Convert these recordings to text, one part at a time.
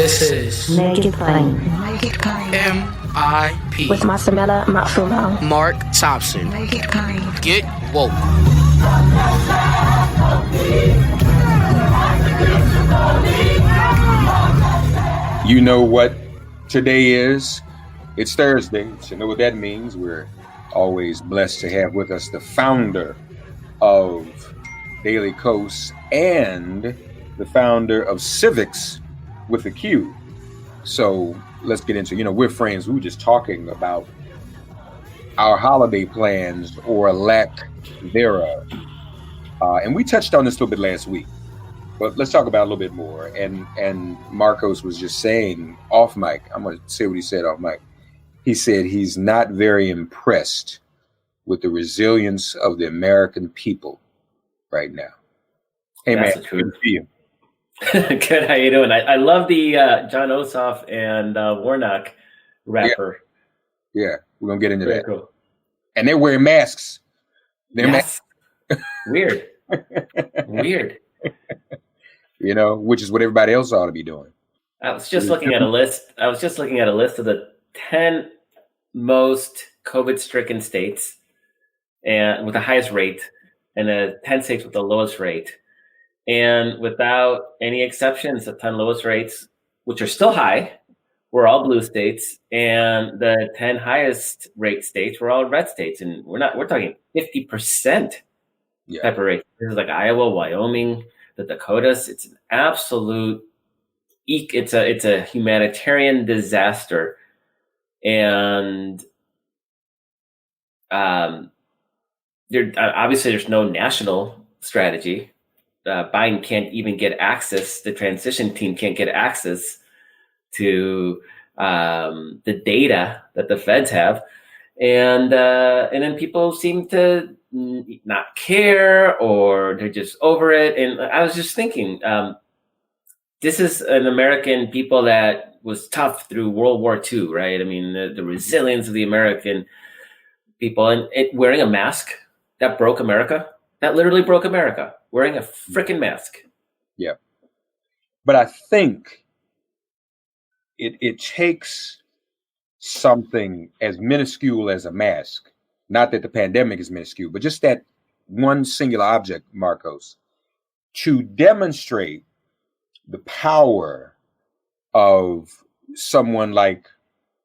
This is Make It Plain. Make It Plain. MIP. With Masamela Matfumo. Mark Thompson. Make It Plain. Get woke. You know what today is? It's Thursday. So you know what that means. We're always blessed to have with us the founder of DailyKos and the founder of Civiqs with a Q. So let's get into, we're friends. We were just talking about our holiday plans or lack thereof. And we touched on this a little bit last week, but let's talk about it a little bit more. And Markos was just saying off mic, I'm going to say what he said off mic. He said he's not very impressed with the resilience of the American people right now. Hey, That's man, the truth. good to see you. Good, how you doing? I love the John Ossoff and Warnock rapper. Yeah, we're going to get into Very that. cool. And they're wearing masks. Yes. Weird. Weird. Which is what everybody else ought to be doing. I was just looking at a list. of the 10 most COVID-stricken states and with the highest rate and the 10 states with the lowest rate. And without any exceptions, the 10 lowest rates, which are still high, were all blue states, and the 10 highest rate states were all red states. And we're talking 50% type of rate. This is like Iowa, Wyoming, the Dakotas. It's an absolute, it's a humanitarian disaster. And obviously there's no national strategy. Biden can't even get access. The transition team can't get access to the data that the feds have, and then people seem to not care, or they're just over it. And I was just thinking, this is an American people that was tough through World War II, right? I mean, the resilience of the American people, and wearing a mask that broke America. That literally broke America, wearing a freaking mask. Yeah. But I think it takes something as minuscule as a mask. Not that the pandemic is minuscule, but just that one singular object, Markos, to demonstrate the power of someone like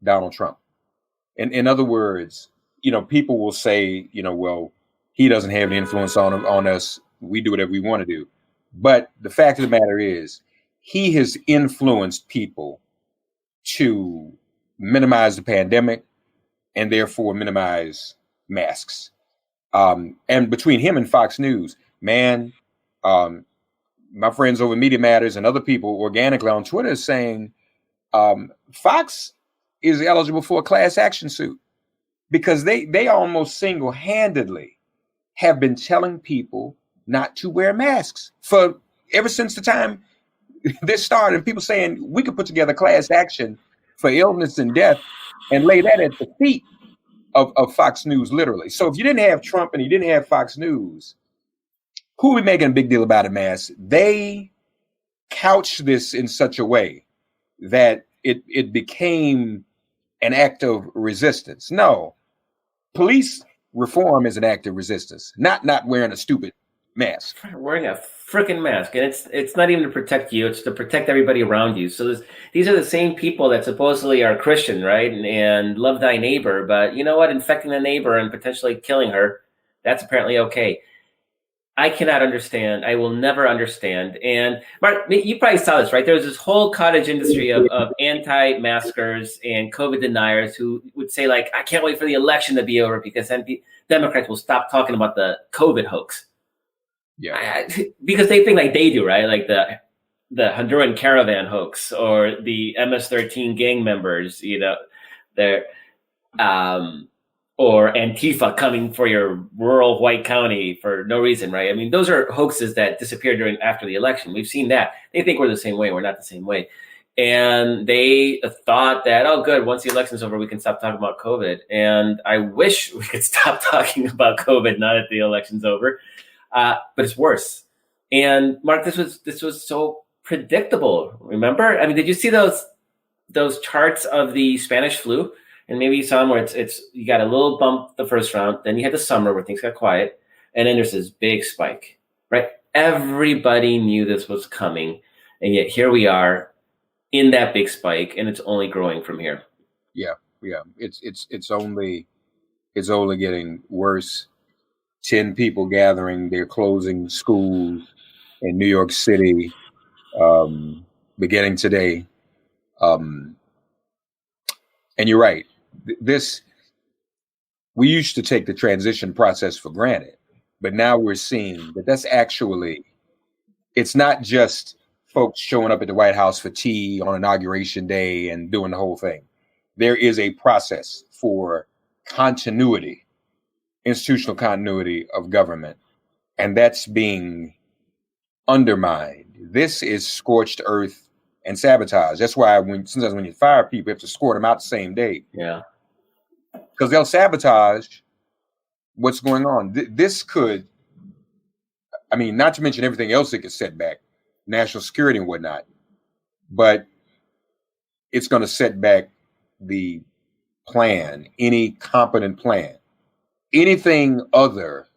Donald Trump. In other words, people will say, well, he doesn't have any influence on us. We do whatever we want to do. But the fact of the matter is, he has influenced people to minimize the pandemic and therefore minimize masks. And between him and Fox News, man, my friends over Media Matters and other people organically on Twitter is saying Fox is eligible for a class action suit because they almost single-handedly have been telling people not to wear masks for ever since the time this started. And people saying we could put together class action for illness and death and lay that at the feet of Fox News, literally. So if you didn't have Trump and you didn't have Fox News, who are we making a big deal about it, mass? They couched this in such a way that it became an act of resistance. No, police reform is an act of resistance, not wearing a stupid mask. Wearing a freaking mask, and it's not even to protect you; it's to protect everybody around you. So these are the same people that supposedly are Christian, right? And love thy neighbor, but you know what? Infecting the neighbor and potentially killing her—that's apparently okay. I cannot understand. I will never understand. And Mark, you probably saw this, right? There was this whole cottage industry of anti-maskers and COVID deniers who would say, like, I can't wait for the election to be over because then Democrats will stop talking about the COVID hoax. Yeah. Because they think like they do, right? Like the Honduran caravan hoax or the MS-13 gang members, they're or Antifa coming for your rural white county for no reason, right? I mean, those are hoaxes that disappeared after the election. We've seen that. They think we're the same way. We're not the same way. And they thought that, oh, good, once the election's over, we can stop talking about COVID. And I wish we could stop talking about COVID now that the election's over. But it's worse. And Mark, this was so predictable. Remember? I mean, did you see those charts of the Spanish flu? And maybe you saw them where it's you got a little bump the first round, then you had the summer where things got quiet, and then there's this big spike, right? Everybody knew this was coming, and yet here we are in that big spike, and it's only growing from here. Yeah. It's only getting worse. 10 people gathering. They're closing schools in New York City, beginning today. And you're right. We used to take the transition process for granted, but now we're seeing that that's actually, it's not just folks showing up at the White House for tea on Inauguration Day and doing the whole thing. There is a process for continuity, institutional continuity of government, and that's being undermined. This is scorched earth and sabotage. That's why sometimes when you fire people, you have to escort them out the same day. Yeah. Because they'll sabotage what's going on. This could, I mean, not to mention everything else it could set back, national security and whatnot, but it's going to set back the plan, any competent plan. Anything other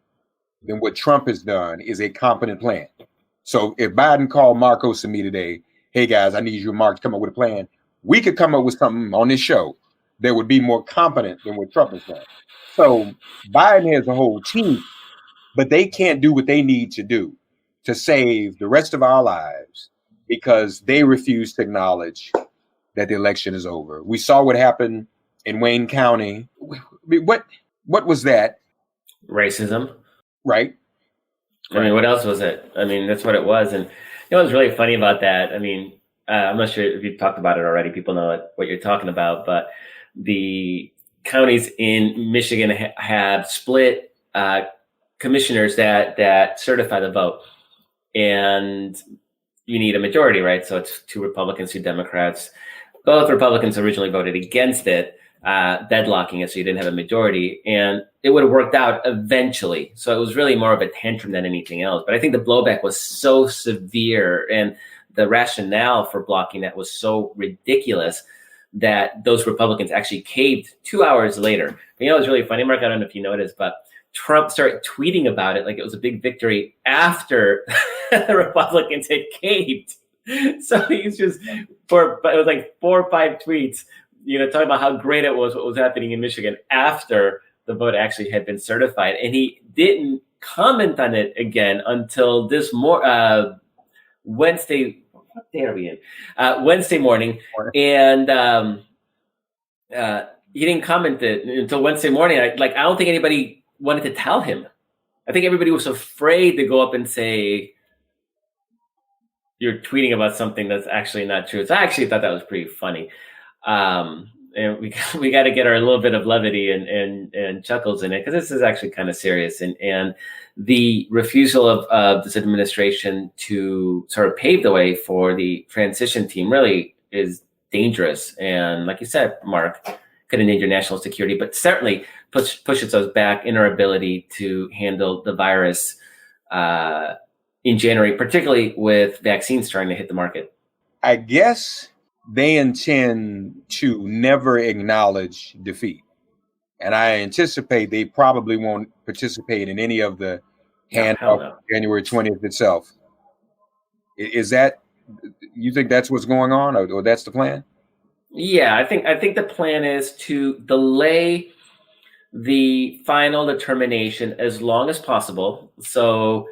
than what Trump has done is a competent plan. So if Biden called Markos and me today, hey guys, I need you and Mark to come up with a plan, we could come up with something on this show that would be more competent than what Trump has done. So Biden has a whole team, but they can't do what they need to do to save the rest of our lives because they refuse to acknowledge that the election is over. We saw what happened in Wayne County. What was that? Racism. Right. I mean, what else was it? I mean, that's what it was. And you know what's really funny about that? I mean, I'm not sure if you've talked about it already. People know what you're talking about, but the counties in Michigan have split commissioners that certify the vote. And you need a majority, right? So it's 2 Republicans, 2 Democrats. Both Republicans originally voted against it, deadlocking it, so you didn't have a majority. And it would have worked out eventually. So it was really more of a tantrum than anything else. But I think the blowback was so severe and the rationale for blocking that was so ridiculous that those Republicans actually caved 2 hours later. You know, it's really funny, Mark, I don't know if you noticed, but Trump started tweeting about it like it was a big victory after the Republicans had caved. So he's just, it was like 4 or 5 tweets, you know, talking about how great it was, what was happening in Michigan after the vote actually had been certified. And he didn't comment on it again until this Wednesday. What day are we in? Wednesday morning. And he didn't comment it until Wednesday morning. I don't think anybody wanted to tell him. I think everybody was afraid to go up and say, you're tweeting about something that's actually not true. So I actually thought that was pretty funny. And we got to get our little bit of levity and chuckles in it, because this is actually kind of serious. And the refusal of this administration to sort of pave the way for the transition team really is dangerous. And like you said, Mark, could endanger national security, but certainly pushes us back in our ability to handle the virus in January, particularly with vaccines starting to hit the market. I guess they intend to never acknowledge defeat. And I anticipate they probably won't participate in any of the handoff January 20th itself. Is that, you think that's what's going on, or that's the plan? Yeah, I think the plan is to delay the final determination as long as possible. So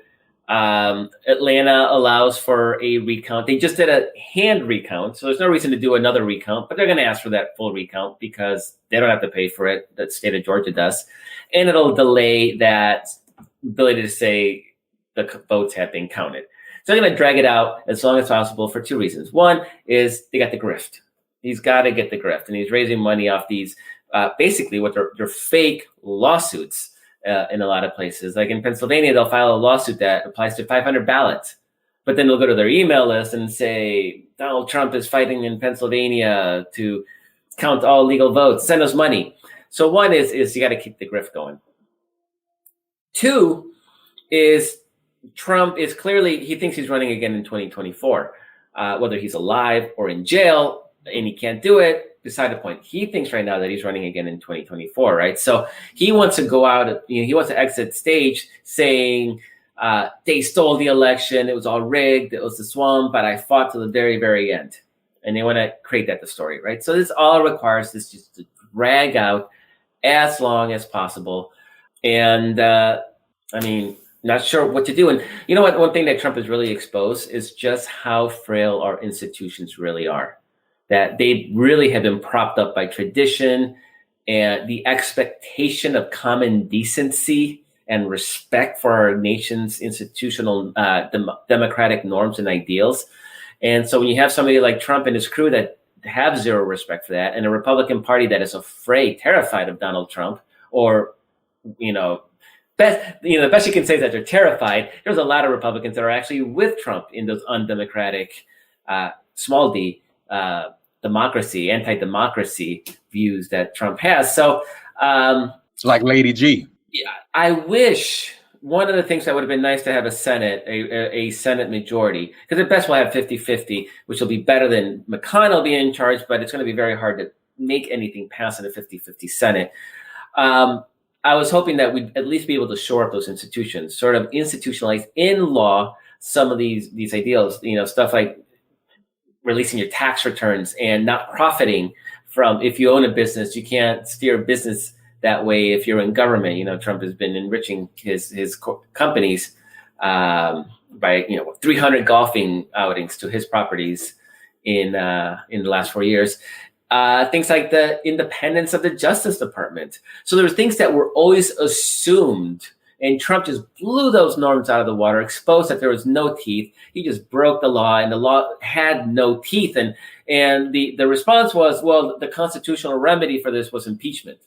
Atlanta allows for a recount. They just did a hand recount, so there's no reason to do another recount, but they're going to ask for that full recount because they don't have to pay for it. The state of Georgia does. And it'll delay that ability to say the votes have been counted. So they're going to drag it out as long as possible for 2 reasons. One is they got the grift. He's got to get the grift, and he's raising money off these, basically what they're fake lawsuits in a lot of places. Like in Pennsylvania, they'll file a lawsuit that applies to 500 ballots, but then they'll go to their email list and say, Donald Trump is fighting in Pennsylvania to count all legal votes, send us money. So one is you got to keep the grift going. 2 is Trump is clearly, he thinks he's running again in 2024. whether he's alive or in jail, and he can't do it. Beside the point, he thinks right now that he's running again in 2024, right? So he wants to go out, he wants to exit stage saying, they stole the election, it was all rigged, it was the swamp, but I fought to the very, very end. And they want to create that the story, right? So this all requires this just to drag out as long as possible. And not sure what to do. And you know what? One thing that Trump has really exposed is just how frail our institutions really are. That they really have been propped up by tradition and the expectation of common decency and respect for our nation's institutional democratic norms and ideals. And so when you have somebody like Trump and his crew that have zero respect for that, and a Republican Party that is afraid, terrified of Donald Trump, or, the best you can say is that they're terrified. There's a lot of Republicans that are actually with Trump in those undemocratic, small d, anti-democracy views that Trump has. So, like Lady G. Yeah, I wish one of the things that would have been nice to have a Senate, a Senate majority, because at best we'll have 50-50, which will be better than McConnell being in charge, but it's going to be very hard to make anything pass in a 50-50 Senate. I was hoping that we'd at least be able to shore up those institutions, sort of institutionalize in law some of these ideals, stuff like releasing your tax returns and not profiting from, if you own a business, you can't steer a business that way if you're in government. Trump has been enriching his companies by 300 golfing outings to his properties in the last 4 years. Things like the independence of the Justice Department. So there were things that were always assumed, and Trump just blew those norms out of the water, exposed that there was no teeth. He just broke the law, and the law had no teeth. And the response was, well, the constitutional remedy for this was impeachment.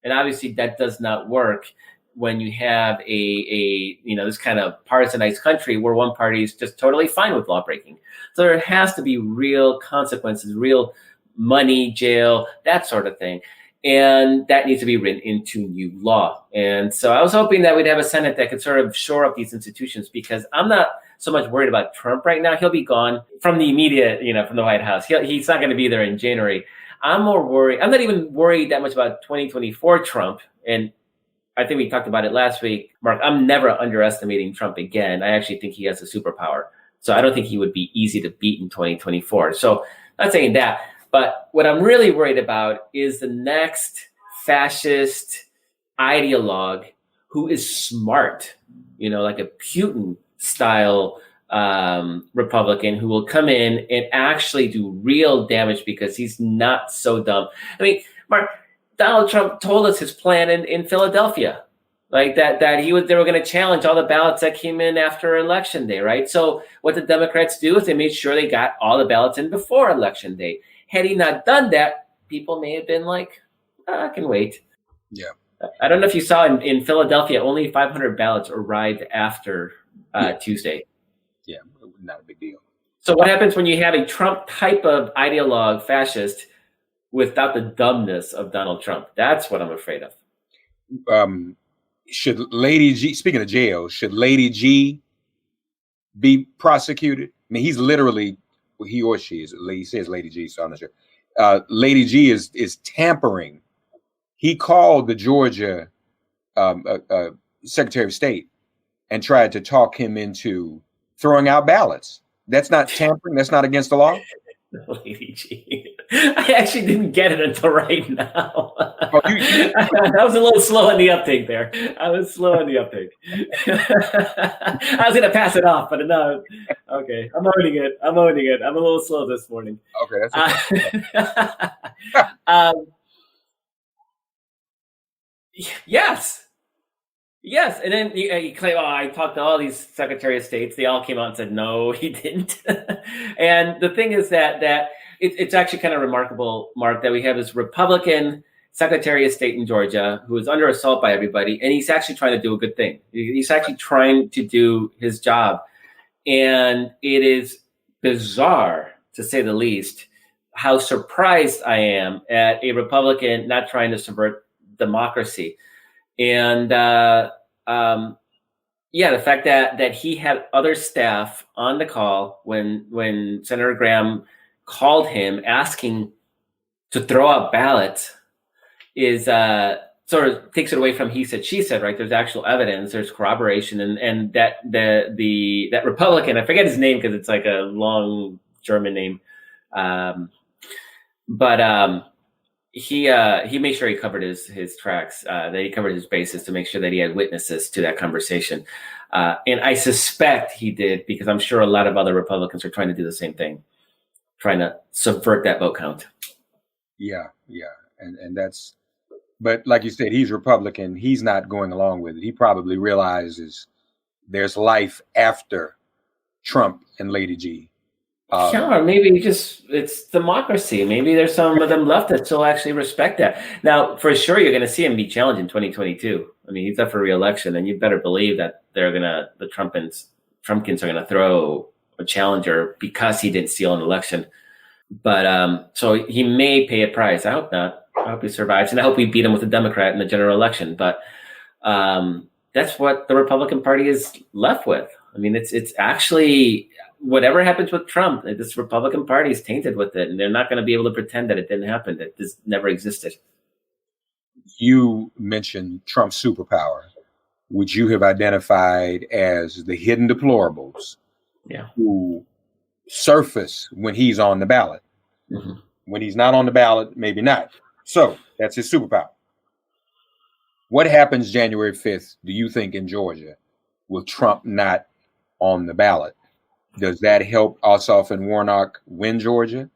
And obviously that does not work when you have a this kind of partisanized country where one party is just totally fine with law breaking. So there has to be real consequences, real money, jail, that sort of thing. And that needs to be written into new law. And so I was hoping that we'd have a Senate that could sort of shore up these institutions, because I'm not so much worried about Trump right now. He'll be gone from the immediate, from the White House. He's not going to be there in January. I'm more worried. I'm not even worried that much about 2024 Trump. And I think we talked about it last week, Mark. I'm never underestimating Trump again. I actually think he has a superpower. So I don't think he would be easy to beat in 2024. So I'm not saying that. But what I'm really worried about is the next fascist ideologue who is smart, like a Putin-style Republican who will come in and actually do real damage because he's not so dumb. I mean, Mark, Donald Trump told us his plan in Philadelphia, like that they were going to challenge all the ballots that came in after Election Day, right? So what the Democrats do is they made sure they got all the ballots in before Election Day. Had he not done that, people may have been like, I can wait. Yeah. I don't know if you saw in Philadelphia, only 500 ballots arrived after Tuesday. Yeah, not a big deal. So what happens when you have a Trump type of ideologue fascist without the dumbness of Donald Trump? That's what I'm afraid of. Should Lady G, speaking of jail, should Lady G be prosecuted? I mean, he's literally, well, he or she is, he says Lady G, so I'm not sure. Lady G is tampering. He called the Georgia Secretary of State and tried to talk him into throwing out ballots. That's not tampering. That's not against the law. Lady G. I actually didn't get it until right now. Oh, I was a little slow on the uptake there. I was slow on the uptake. I was going to pass it off, but no. Okay, I'm owning it. I'm a little slow this morning. Okay, that's okay. Yes. And then he claimed, I talked to all these Secretary of States. They all came out and said, no, he didn't. And the thing is that it's actually kind of remarkable, Mark, that we have this Republican Secretary of State in Georgia who is under assault by everybody. And he's actually trying to do a good thing. He's actually trying to do his job. And it is bizarre, to say the least, how surprised I am at a Republican not trying to subvert democracy. And, Yeah, the fact that he had other staff on the call when Senator Graham called him asking to throw out ballots is sort of takes it away from he said, she said, right? There's actual evidence, there's corroboration, and that that Republican, I forget his name because it's like a long German name, but he made sure he covered his tracks, that he covered his bases to make sure that he had witnesses to that conversation. And I suspect he did because I'm sure a lot of other Republicans are trying to do the same thing, trying to subvert that vote count. Yeah. And that's, but like you said, he's Republican. He's not going along with it. He probably realizes there's life after Trump and Lady G. Sure, maybe it's democracy. Maybe there's some of them left that still actually respect that. Now, for sure, you're going to see him be challenged in 2022. I mean, he's up for re-election, and you better believe that the Trumpkins are going to throw a challenger because he didn't steal an election. But so he may pay a price. I hope not. I hope he survives, and I hope we beat him with a Democrat in the general election. But that's what the Republican Party is left with. I mean, it's actually whatever happens with Trump, this Republican Party is tainted with it, and they're not going to be able to pretend that it didn't happen, that this never existed. You mentioned Trump's superpower, which you have identified as the hidden deplorables, who surface when he's on the ballot. Mm-hmm. When he's not on the ballot, maybe not. So that's his superpower. What happens January 5th, do you think, in Georgia, with Trump not on the ballot? Does that help Ossoff and Warnock win Georgia?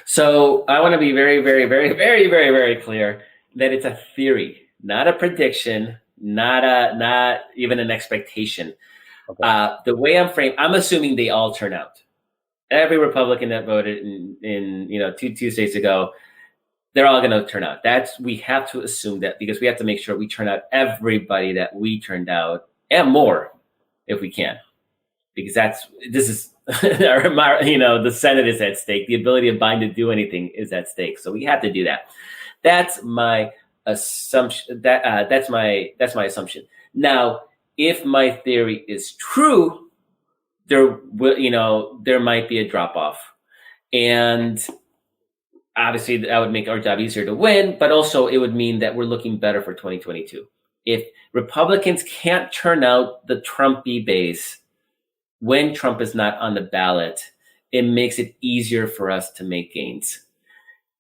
So I want to be very, very, very, very, very, very clear that it's a theory, not a prediction, not even an expectation. Okay. The way I'm framed, I'm assuming they all turn out. Every Republican that voted in 2 Tuesdays ago, they're all going to turn out. We have to assume that because we have to make sure we turn out everybody that we turned out and more if we can. Because this is the Senate is at stake. The ability of Biden to do anything is at stake. So we have to do that. That's my assumption. That's my assumption. Now, if my theory is true, there might be a drop off, and obviously that would make our job easier to win. But also, it would mean that we're looking better for 2022. If Republicans can't turn out the Trumpy base when Trump is not on the ballot, it makes it easier for us to make gains.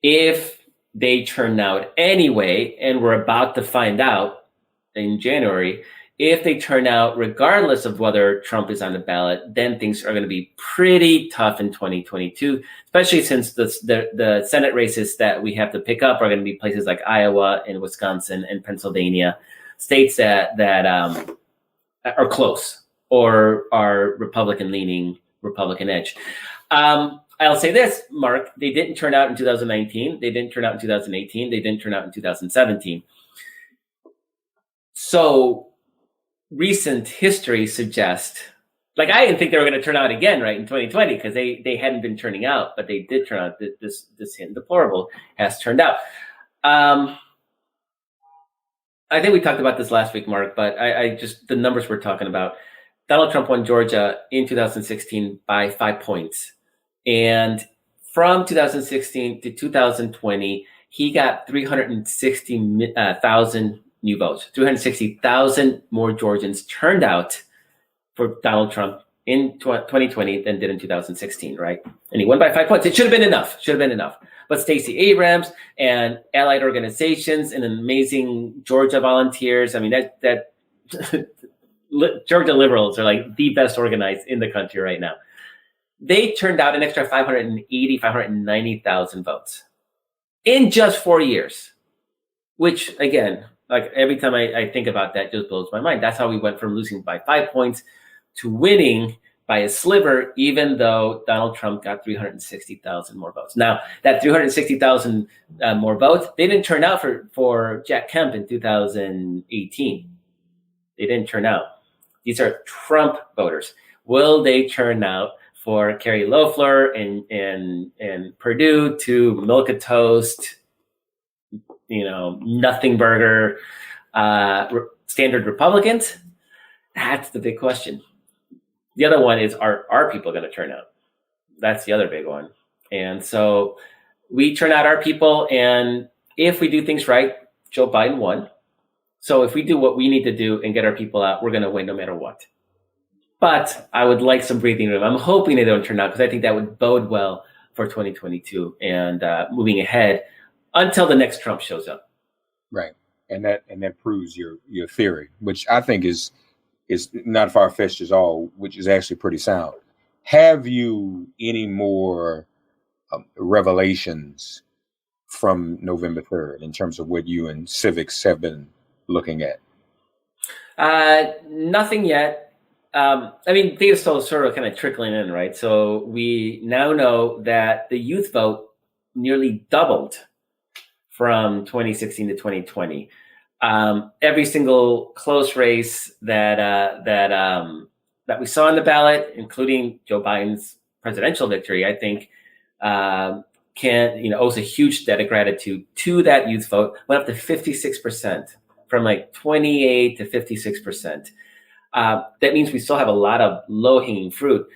If they turn out anyway, and we're about to find out in January, if they turn out regardless of whether Trump is on the ballot, then things are going to be pretty tough in 2022, especially since the Senate races that we have to pick up are going to be places like Iowa and Wisconsin and Pennsylvania, states that are close or are Republican-leaning, Republican edge. I'll say this, Mark, they didn't turn out in 2019. They didn't turn out in 2018. They didn't turn out in 2017. So recent history suggests, like I didn't think they were going to turn out again, right, in 2020 because they hadn't been turning out, but they did turn out. This hidden deplorable has turned out. I think we talked about this last week, Mark, but I just, the numbers we're talking about, Donald Trump won Georgia in 2016 by 5 points. And from 2016 to 2020, he got 360,000 new votes. 360,000 more Georgians turned out for Donald Trump in 2020 than did in 2016, right? And he won by 5 points. It should have been enough. But Stacey Abrams and allied organizations and amazing Georgia volunteers, I mean, that Georgia liberals are like the best organized in the country right now. They turned out an extra 590,000 votes in just 4 years, which again, like every time I think about that, just blows my mind. That's how we went from losing by 5 points to winning by a sliver, even though Donald Trump got 360,000 more votes. Now, that 360,000 more votes, they didn't turn out for Jack Kemp in 2018. They didn't turn out. These are Trump voters. Will they turn out for Carrie Loeffler and Purdue to milk a toast, nothing burger, standard Republicans? That's the big question. The other one is, are people going to turn out? That's the other big one. And so we turn out our people, and if we do things right, Joe Biden won. So if we do what we need to do and get our people out, we're going to win no matter what. But I would like some breathing room. I'm hoping they don't turn out, because I think that would bode well for 2022 and moving ahead until the next Trump shows up. Right. And that proves your theory, which I think is not far-fetched at all, which is actually pretty sound. Have you any more revelations from November 3rd in terms of what you and Civiqs have been looking at? Nothing yet. I mean, data's still sort of kind of trickling in, right? So we now know that the youth vote nearly doubled from 2016 to 2020. Every single close race that we saw on the ballot, including Joe Biden's presidential victory, I think owes a huge debt of gratitude to that youth vote. Went up to 56%, from like 28 to 56%. That means we still have a lot of low-hanging fruit.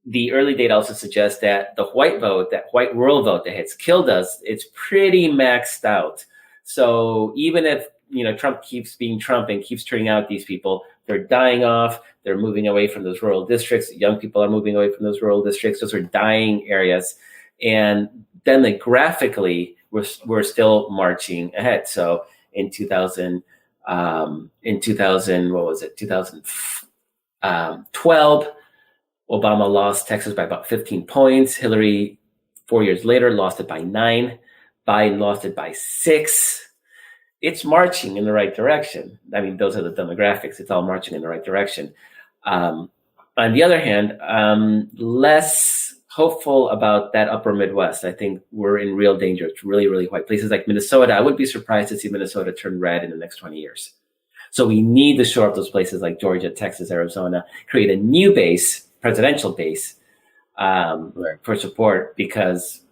The early data also suggests that the white vote, that white rural vote that has killed us, it's pretty maxed out. So even if Trump keeps being Trump and keeps turning out these people, they're dying off. They're moving away from those rural districts. Young people are moving away from those rural districts. Those are dying areas. And then graphically, we're still marching ahead. So in 2012, Obama lost Texas by about 15 points. Hillary, 4 years later, lost it by 9. Biden lost it by 6. It's marching in the right direction. I mean, those are the demographics. It's all marching in the right direction. On the other hand, less hopeful about that upper Midwest. I think we're in real danger. It's really, really white. Places like Minnesota, I wouldn't be surprised to see Minnesota turn red in the next 20 years. So we need to shore up those places like Georgia, Texas, Arizona, create a new base, presidential base, for support, because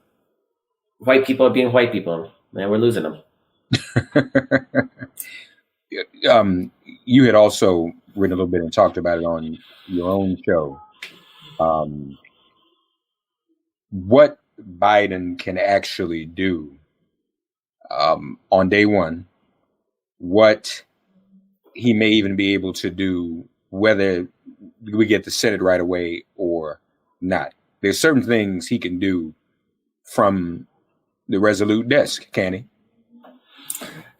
white people are being white people, and we're losing them. You had also written a little bit and talked about it on your own show. What Biden can actually do on day one, what he may even be able to do, whether we get the Senate right away or not. There's certain things he can do from the Resolute desk, can he?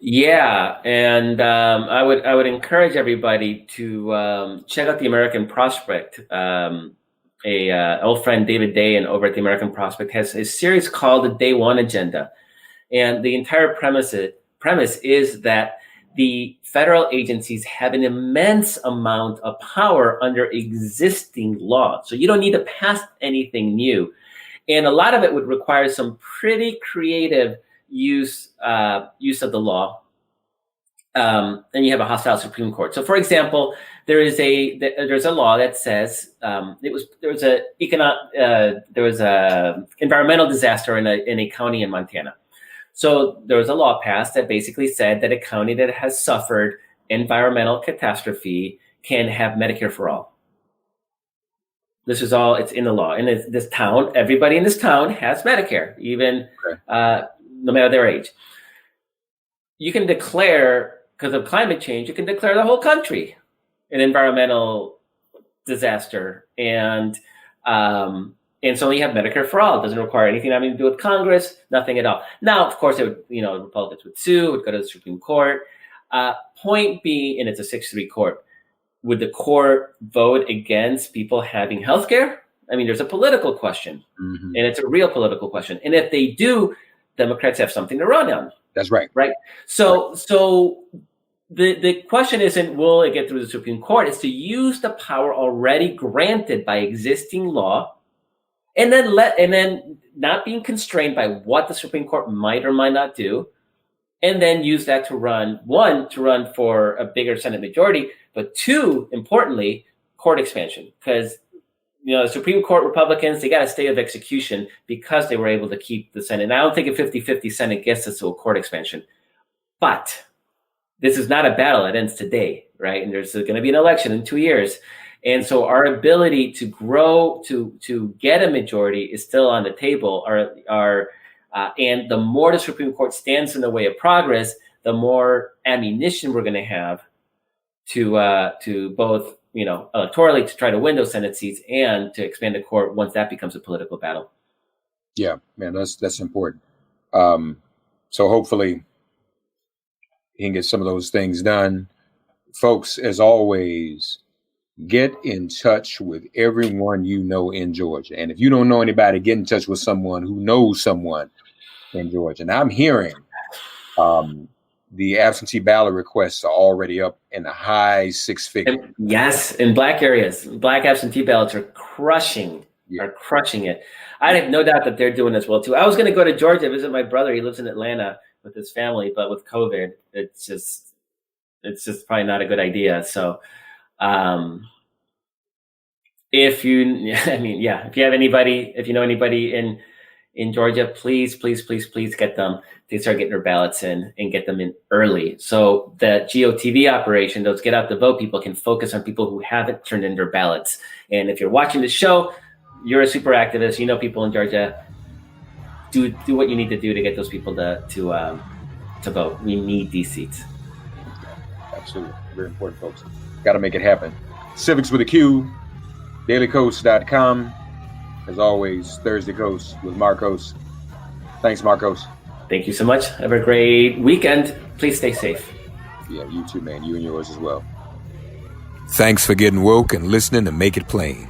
Yeah, and I would encourage everybody to check out the American Prospect. Old friend David Day and over at the American Prospect has a series called the Day One Agenda, and the entire premise is that the federal agencies have an immense amount of power under existing law, so you don't need to pass anything new, and a lot of it would require some pretty creative use of the law, and you have a hostile Supreme Court. So, for example, there's a law that says there was a environmental disaster in a county in Montana. So there was a law passed that basically said that a county that has suffered environmental catastrophe can have Medicare for all. This is all, it's in the law. In this town, everybody in this town has Medicare, even no matter their age. You can declare, because of climate change, you can declare the whole country an environmental disaster. And so you have Medicare for all. It doesn't require anything having to do with Congress, nothing at all. Now, of course, Republicans would sue, would go to the Supreme Court. Point being, and it's a 6-3 court, would the court vote against people having health care? I mean, there's a political question, and it's a real political question. And if they do, Democrats have something to run on. That's right. Right. So the question isn't will it get through the Supreme Court? It's to use the power already granted by existing law, and then not being constrained by what the Supreme Court might or might not do, and then use that to run for a bigger Senate majority, but 2, importantly, court expansion, because the Supreme Court Republicans, they got a stay of execution because they were able to keep the Senate. And I don't think a 50-50 Senate gets us to a court expansion. But this is not a battle that ends today. right? And there's going to be an election in 2 years. And so our ability to grow, to get a majority is still on the table. And the more the Supreme Court stands in the way of progress, the more ammunition we're going to have to both, electorally to try to win those Senate seats and to expand the court once that becomes a political battle. Yeah, man, that's important. So hopefully he can get some of those things done. Folks, as always, get in touch with everyone you know in Georgia. And if you don't know anybody, get in touch with someone who knows someone in Georgia. And I'm hearing the absentee ballot requests are already up in the high six figures. Yes, in black areas, black absentee ballots are crushing it. I have no doubt that they're doing as well too. I was going to go to Georgia, visit my brother. He lives in Atlanta with his family, but with COVID, it's just probably not a good idea. So, if you know anybody in Georgia, please get them to start getting their ballots in and get them in early. So the GOTV operation, those get out the vote people, can focus on people who haven't turned in their ballots. And if you're watching the show, you're a super activist, you know people in Georgia, do what you need to do to get those people to vote. We need these seats. Absolutely. Very important, folks. Got to make it happen. Civiqs with a Q, DailyKos.com. As always, Thursday Coast with Markos. Thanks, Markos. Thank you so much. Have a great weekend. Please stay safe. Yeah, you too, man. You and yours as well. Thanks for getting woke and listening to Make It Plain.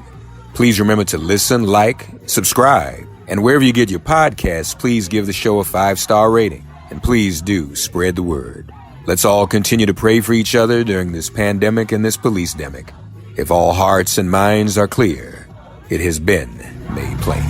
Please remember to listen, like, subscribe, and wherever you get your podcasts, please give the show a 5-star rating. And please do spread the word. Let's all continue to pray for each other during this pandemic and this police-demic. If all hearts and minds are clear, it has been made plain.